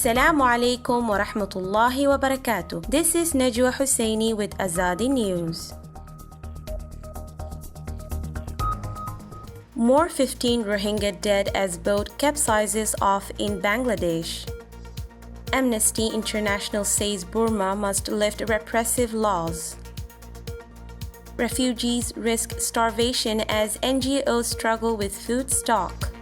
Assalamu alaikum wa rahmatullahi wa barakatuh. This is Najwa Husseini with Azadi News. More 15 Rohingya dead as boat capsizes off in Bangladesh. Amnesty International says Burma must lift repressive laws. Refugees risk starvation as NGOs struggle with food stock.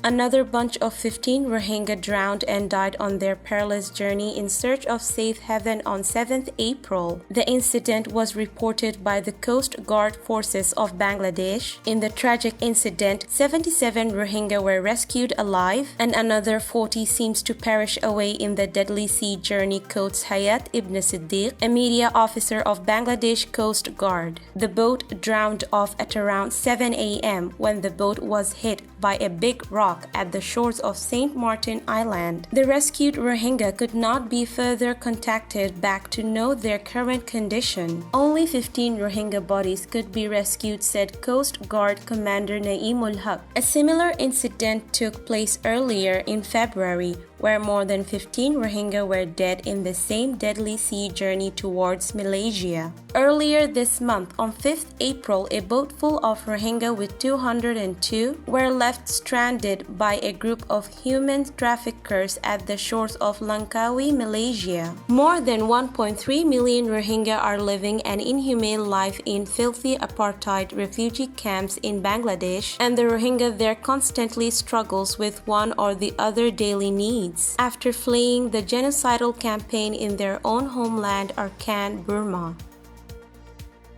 Another bunch of 15 Rohingya drowned and died on their perilous journey in search of safe haven on 7th April. The incident was reported by the Coast Guard Forces of Bangladesh. In the tragic incident, 77 Rohingya were rescued alive and another 40 seems to perish away in the deadly sea journey, quotes Hayat Ibn Siddiq, a media officer of Bangladesh Coast Guard. The boat drowned off at around 7 a.m. when the boat was hit by a big rock at the shores of St. Martin Island. The rescued Rohingya could not be further contacted back to know their current condition. Only 15 Rohingya bodies could be rescued, said Coast Guard Commander Naeemul Haq. A similar incident took place earlier in February, where more than 15 Rohingya were dead in the same deadly sea journey towards Malaysia. Earlier this month, on 5th April, a boat full of Rohingya with 202 were left stranded by a group of human traffickers at the shores of Langkawi, Malaysia. More than 1.3 million Rohingya are living an inhumane life in filthy apartheid refugee camps in Bangladesh, and the Rohingya there constantly struggles with one or the other daily needs after fleeing the genocidal campaign in their own homeland Arakan, Burma.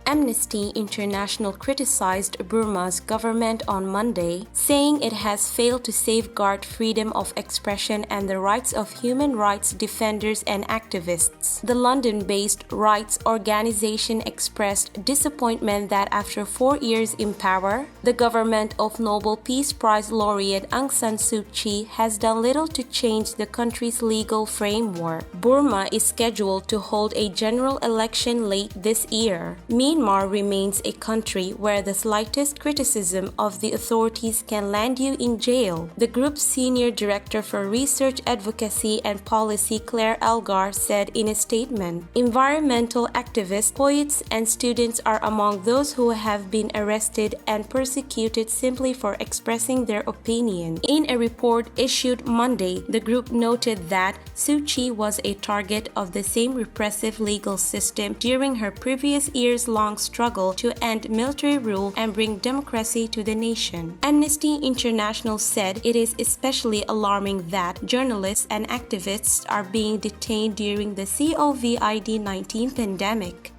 Amnesty International criticized Burma's government on Monday, saying it has failed to safeguard freedom of expression and the rights of human rights defenders and activists. The London-based rights organization expressed disappointment that after 4 years in power, the government of Nobel Peace Prize laureate Aung San Suu Kyi has done little to change the country's legal framework. Burma is scheduled to hold a general election late this year. Myanmar remains a country where the slightest criticism of the authorities can land you in jail. The group's senior director for research advocacy and policy, Claire Algar, said in a statement, "Environmental activists, poets, and students are among those who have been arrested and persecuted simply for expressing their opinion." In a report issued Monday, the group noted that Suu Kyi was a target of the same repressive legal system during her previous years-long struggle to end military rule and bring democracy to the nation. Amnesty International said it is especially alarming that journalists and activists are being detained during the COVID-19 pandemic.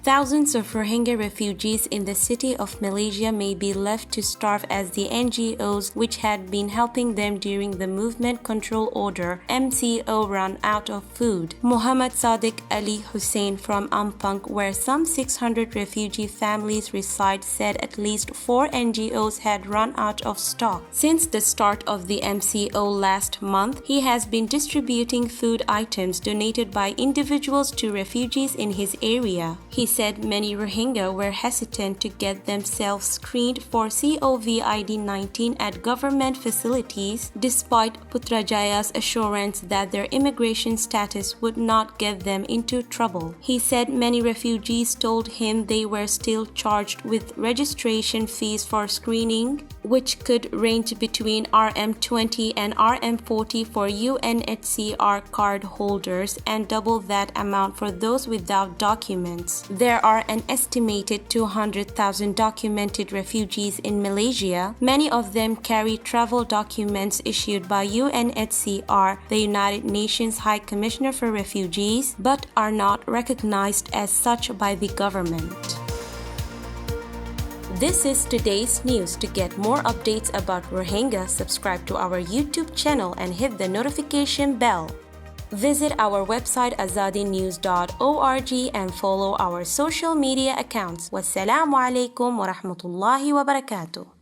Thousands of Rohingya refugees in the city of Malaysia may be left to starve as the NGOs which had been helping them during the Movement Control Order (MCO) run out of food. Muhammad Sadiq Ali Hussein from Ampang, where some 600 refugee families reside, said at least 4 NGOs had run out of stock. Since the start of the MCO last month, he has been distributing food items donated by individuals to refugees in his area. He said many Rohingya were hesitant to get themselves screened for COVID-19 at government facilities, despite Putrajaya's assurance that their immigration status would not get them into trouble. He said many refugees told him they were still charged with registration fees for screening, which could range between RM20 and RM40 for UNHCR card holders and double that amount for those without documents. There are an estimated 200,000 documented refugees in Malaysia. Many of them carry travel documents issued by UNHCR, the United Nations High Commissioner for Refugees, but are not recognized as such by the government. This is today's news. To get more updates about Rohingya, subscribe to our YouTube channel and hit the notification bell. Visit our website azadinews.org and follow our social media accounts. Wassalamu alaikum wa rahmatullahi wa barakatuh.